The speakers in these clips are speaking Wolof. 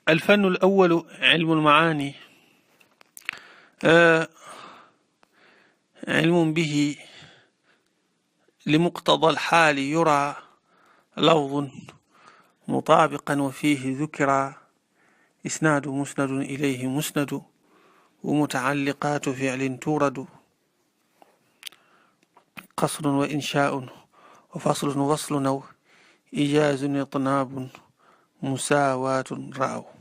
الفن الأول علم المعاني، علم به لمقتضى الحال يرى لفظ مطابقا وفيه ذكرى إسناد مسند إليه مسند ومتعلقات فعل تورد قصر وإنشاء وفصل وصل أو إيجاز إطناب مساواة رأوا.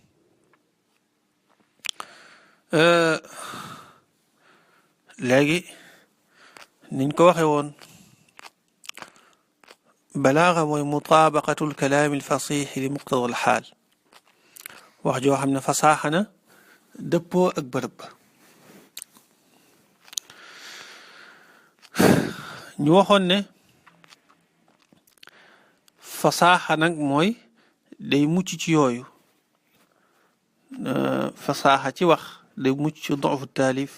léegi niñ ko waxe woon balaaxa mooy mutaabaqatul kalaami alfasix li muqtada alxaal, wax joo xam ne fasaaxa na dëppoo ak bërëb ba. ñu waxoon ne fasaaxa nag mooy day mucc ci yooyu, fasaaxa ci wax day mucc ci dofu taalif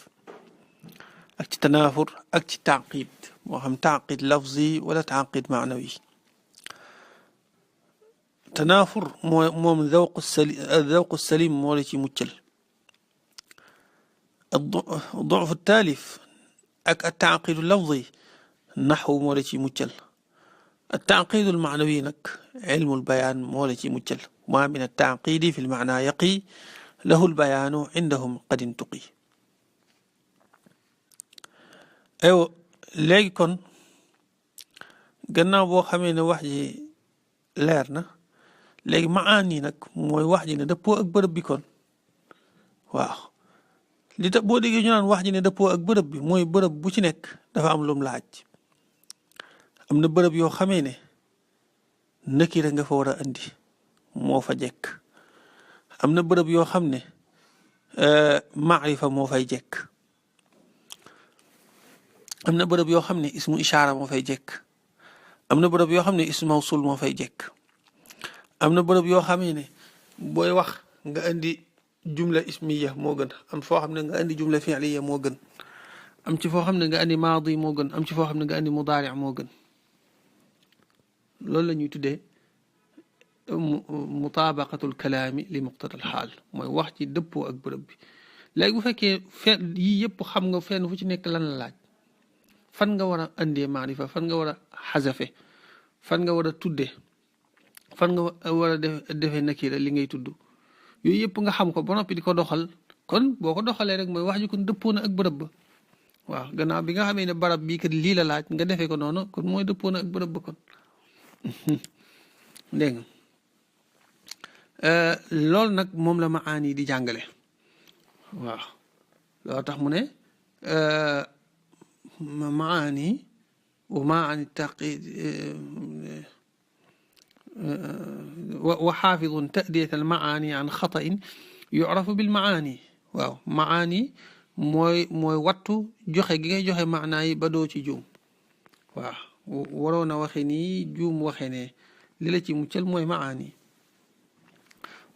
ak ci tanaafur ak ci taqid, moo xam taqid lafzi wala taqid maanawi. tanaafur moom zawqu salim moo la ci muccal. dofu taalif ak taqidu lafzi naxwu moo la ci muccal. التعقيد المعنوي نك علم البيان مولتي مجل، ما من التعقيد في المعنى يقي له البيان عندهم قد انتقي. ايو léegi kon gannaaw boo xamee ne wax ji leer na léegi maani nag mooy wax ji ne dëppoo ak bërëb bi. kon waaw li tax boo déggee ñu naan wax ji ne dëppoo ak bërëb bi mooy bërëb bu ci nekk dafa am lum laaj. am na bërëb yoo xamee ne nakira nga fa war a andi moo fa jekk. am na bërëb yoo xam ne maarifa moo fay jekk. am na bërëb yoo xam ne ismu ishaara moo fay jekk. am na bërëb yoo xam ne ismu mawsul moo fay jekk. am na bërëb yoo xamee ne booy wax nga andi jumla ismiya moo gën. am foo xam ne nga andi jumla fi'liya moo gën. am ci foo xam ne nga andi maadi moo gën. am ci foo xam ne nga andi mudaari moo gën. loolu la ñuy tuddee mutaabaqatul kalaami li muqtadal xaal, mooy wax ci dëppoo ak bërëb bi. léegi bu fekkee yii yëpp xam nga fenn fu ci nekk lan la laaj, fan nga war a andee maarifa, fan nga war a xasafe, fan nga war a tuddee, fan nga war a defee nakira li ngay tudd, yooyu yëpp nga xam ko ba noppi di ko doxal. kon boo ko doxalee rek mooy wax ji kon dëppoo na ak bërëb ba. waaw gannaaw bi nga xamee ne barab bii kat lii la laaj nga defee ko noonu kon mooy dëppoo na ak bërëb ba. kon dégg nga loolu nag moom la maani di jàngale. waaw loolu tax mu ne maani wa maani taqid wa xaafidun ta'diyat al maani an xata'in yu'rafu bil maani. waaw maani mooy wattu joxe gi ngay joxe maanaa yi ba doo ci juum. waaw waroon a waxe nii juum waxe ne li la ci muccal mooy maani.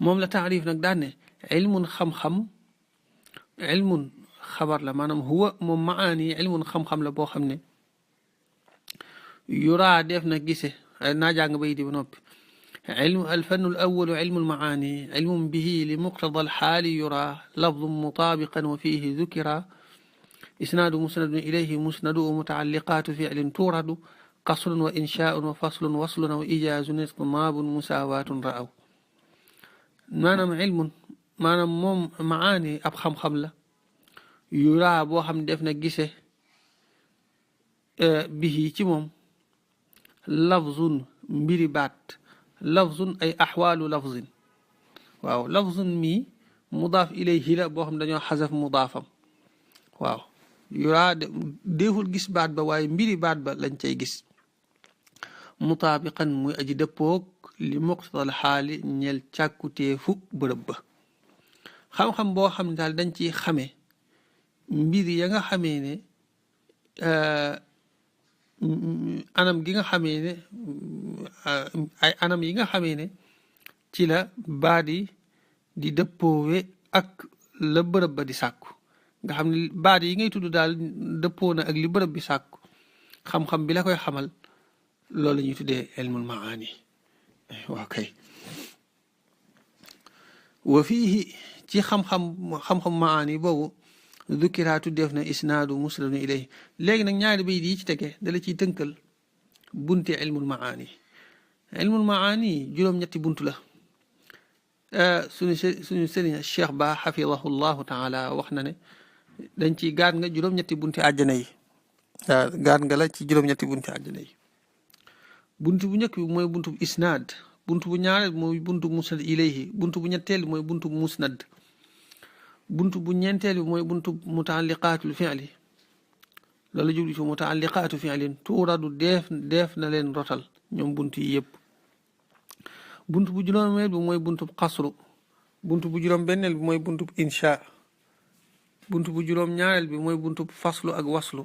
moom la taarif nag daan ne ilmun xam-xam, ilmun xabar la, maanaam huwa moom maani ilmun xam-xam la boo xam ne yuraa def na gise. naa jàng bay di ba noppi. ilmu alfannu al awalu ilmu almaani ilmun bihi li muqtada alxaali yuraa lafdun mutaabiqan wa fihi dukira isnaadu musnadun ilayhi musnadu wa mutaalliqaatu ficlin tuuradu qasrun wa inshaa'un wa faslun waslun aw ijaazun itnaabun musaawaatun ra'aw. maanaam moom maani ab xam-xam la yuraa boo xam ne def na gise bihi ci moom lafzun mbiri baat, lafzun ay axwaalu lafzin. waaw lafzun mii mudaaf ilayhi la boo xam ne dañoo xasaf mudaafam. waaw yuraa déeful gis baat ba waaye mbiri baat ba lañ cay gis. mutaabiqan muy aji dëppoog li muqtadal xaali ñel càkkuteefu bërëb ba. xam-xam boo xam ne daal dañ ciy xamee mbir ya nga xamee ne anam gi nga xamee ne ay anam yi nga xamee ne ci la baat yi di dëppoowe ak la bërëb ba di sàkku. nga xam ne baat yi ngay tudd daal dëppoo na ak li bërëb bi sàkku. xam-xam bi la koy xamal loolu la ñuy tuddee ilmul maani. waaw kay wa fiihi ci xam-xam maani boobu dukiraatu def na isnaadu musnadu ilayhi léegi nag ñaari bayit yi ci tege dala ciy tënkal bunte ilmul maani juróom-ñetti bunt la suñu sëriñ Cheikh Ba xafidahu llahu taala wax na ne dañ ci gaat nga juróom-ñetti bunti àjjana yi waaw gaat nga la ci juróom-ñetti bunti àjjana yi bunt bu njëkk bi mooy buntu isnaad bunt bu ñaareel mooy buntu musnad ilayhi bunt bu ñetteel bi mooy buntu musnad bunt bu ñeenteel bi mooy buntu mutaalliqaatul fi'li loolu jublu ci mutaalliqaatu fi'lin tuuradu def na leen rotal ñoom bunt yi yëpp bunt bu juróomeel bi mooy buntu xasru bunt bu juróom benneel bi mooy buntu insha bunt bu juróom ñaareel bi mooy buntu faslu ak waslu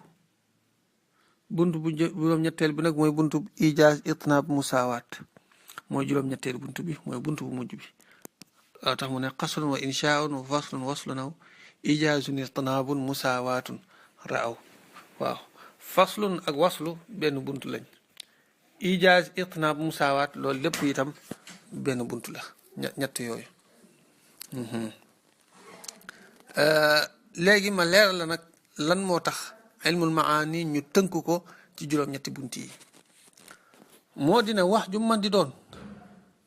bunt bu juróom ñetteel bi nag mooy buntu ijaaz itnaab musaawaat mooy juróom ñetteel bunt bi mooy buntu bu mujj bi waaw tax mu ne xasrun wa inshaun wa faslun waslun aw ijaazun itnaabun musaawaatun raaw waaw faslun ak waslu benn bunt lañ ijaaz itnaab musaawaat loolu lépp itam benn bunt la ñett yooyu léegi ma leeral la nag lan moo tax ilmul maani ñu tënk ko ci juróom-ñetti bunt yi moo dina wax ju man di doon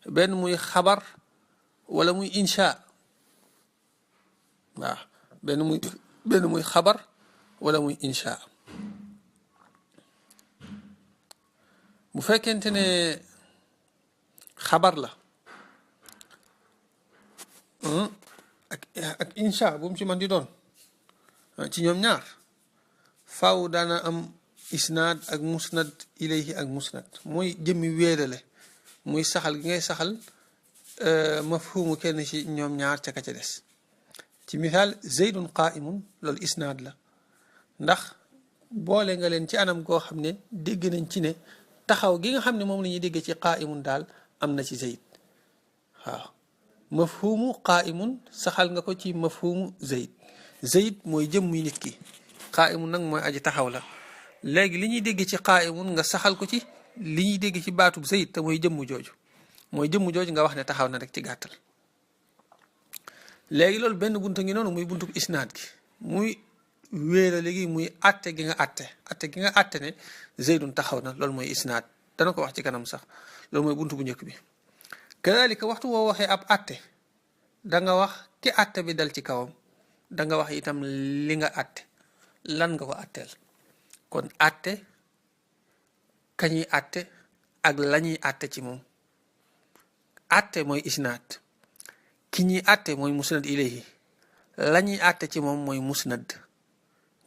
benn muy xabar wala muy insha waaw benn muy xabar wala muy insha bu fekkente ne xabar la ak insha bu mu ci man di doon ci ñoom ñaar faaw daana am isnaad ak musnad ilayhi ak musnad mooy jëmmi wéerale muy saxal gi ngay saxal mafhumu kenn ci ñoom ñaar ca ka ca des ci misaal zeydun qaa'imun loolu isnaad la ndax boole nga leen ci anam goo xam ne dégg nañ ci ne taxaw gi nga xam ne moom la ñuy dégg ci qaa'imun daal am na ci zeyd waaw mafhumu qaa'imun saxal nga ko ci mafhumu zeyd mooy jëmmuy nit ki qaa'imun nag mooy aji taxaw la léegi li ñuy dégg ci qaa'imun nga saxal ko ci li ñuy dégg ci baatub zeyd te mooy jëmmu jooju nga wax ne taxaw na rek ci gàttal léegi loolu benn bunta ngi noonu muy buntub isnaad gi muy wéera léegi muy atte gi nga atte ne zeydun taxaw na loolu mooy isnaad dana ko wax ci kanam sax loolu mooy buntu bu njëkk bi kadalika waxtu woo waxee ab atte da nga wax ki atte bi dal ci kawam da nga wax itam li nga atte lan nga ko atteel kon atte kañuy atte ak lañuy atte ci moom atte mooy isnaad ki ñuy atte mooy musnad ilayhi lañuy atte ci moom mooy musnad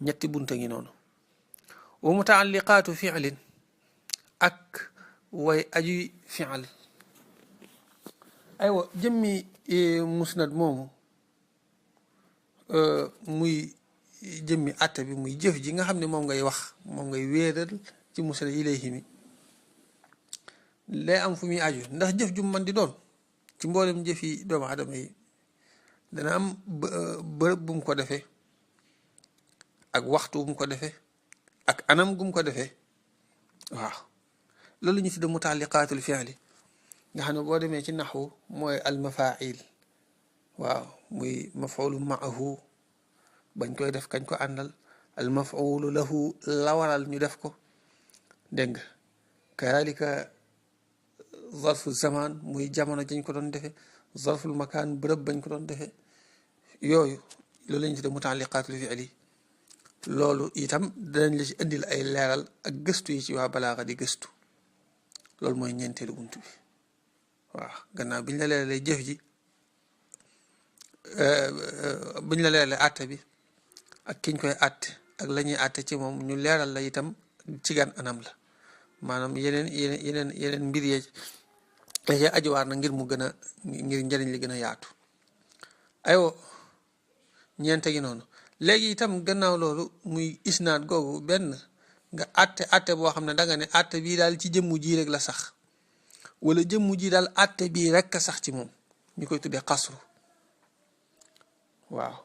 ñetti bunta ngi noonu wa mutaalliqaatu fi'lin ak way ajuy fi'al aywa jëmmi musnad moomu muy jëmmi atte bi muy jëf ji nga xam ne moom ngay wax moom ngay wéeral ci musnad ilayhi mi lay am fu muy aju ndax jëf ju man di doon ci mboolem jëf yi doomu aadama yi dana am bërëb bu mu ko defee ak waxtu bu mu ko defee ak anam gu mu ko defee waaw loolu ñu tudde mutaalliqaatul fi'li nga xam ne boo demee ci naxwu mooy almafail waaw muy mafulu maahu bañ koy def kañ ko àndal almafulu lahu la waral ñu def ko dégg nga kadalika zarfu zaman muy jamono jañ ko doon defee zarful makaan bërëb bañ ko doon defee yooyu loolu lañu tudde mutaalliqaatul fi'li loolu itam danañ la ci indil ay leeral ak gëstu yi ci waa balaaxa di gëstu loolu mooy ñeenteelu bunt bi waaw gannaaw biñ la leeralee jëf ji biñ la leeralee àtte bi ak kiñ koy àtte ak la ñuy àtte ci moom ñu leeral la itam ci gan anam la maanaam yeneen mbir yee la ci ajuwaar na ngir mu gën a ngir njëriñ li gën a yaatu aywa ñeente gi noonu léegi itam gannaaw loolu muy isnaad googu benn nga àtte boo xam ne danga ne àtte bii daal ci jëmmu ji rek la sax wala jëmmu ji daal àtte bii rek a sax ci moom ñu koy tuddee xasru waaw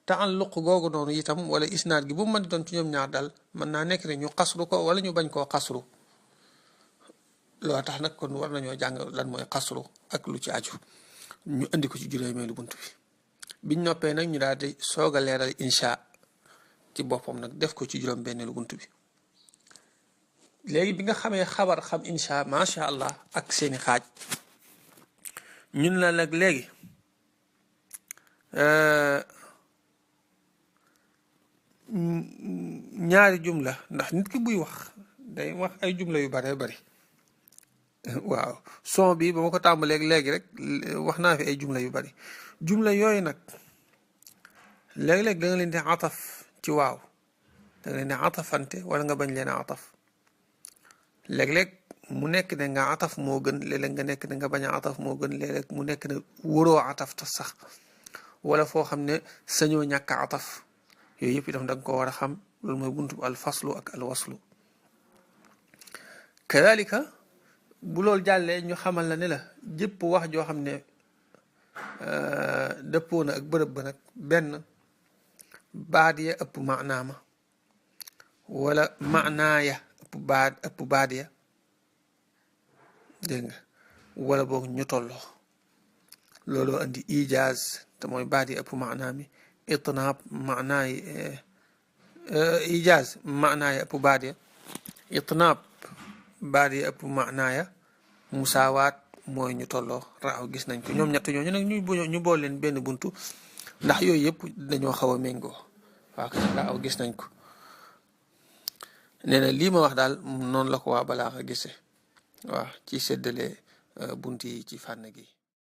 taalluq googu noonu itam wala isnaad gi bu mu mën di doon ci ñoom ñaar daal mën naa nekk ne ñu xasru ko wala ñu bañ koo xasru loo tax nag kon war nañoo jàng lan mooy xasru ak lu ci aju ñu indi ko ci juróomeelu bunt bi biñ noppee nag ñu daal di soog a leeral insha ci boppam nag def ko ci juróom benneelu bunt bi léegi bi nga xamee xabar xam insha macha allah ak seeni xaaj ñun la nag léegi ñaari jumla ndax nit ki buy wax day wax ay jumla yu bare bari waaw son bi ba ma ko tàmbalee léegi rek wax naa fi ay jumla yu bari jumla yooyu nag léeg-léeg da nga leen di ataf ci waaw da nga leen di atafante wala nga bañ leen a ataf léeg-léeg mu nekk ne nga ataf moo gën léeg-léeg nga nekk ne nga bañ a ataf moo gën léeg-léeg mu nekk ne wóoroo ataf tas sax wala foo xam ne sañoo ñàkk a ataf yooyu yëpp itam da nga ko war a xam loolu mooy buntu al faslu ak al waslu kadalika bu loolu jàllee ñu xamal la ne la jëpp wax joo xam ne dëppoo na ak bërëb ba nag benn baat ya ëpp maanaama wala maanaaya ëpp baat ya dégg nga wala boog ñu tolloo looloo andi ijaaz te mooy baat yi ëpp maanaami itnaab maanaay ijaaz maanaaya ëpp baat ya itnaab baat yi ëpp maanaaya musaawaat mooy ñu tolloo raaw gis nañ ko ñoom ñett ñooñu nag ñu bool leen benn buntu ndax yooyu yëpp dañoo xaw a méngoo waaw kay raaw gis nañ ko nee na lii ma wax daal noonu la ko waa balaa nga gisee waaw ci séddale bunt yi ci fànn gi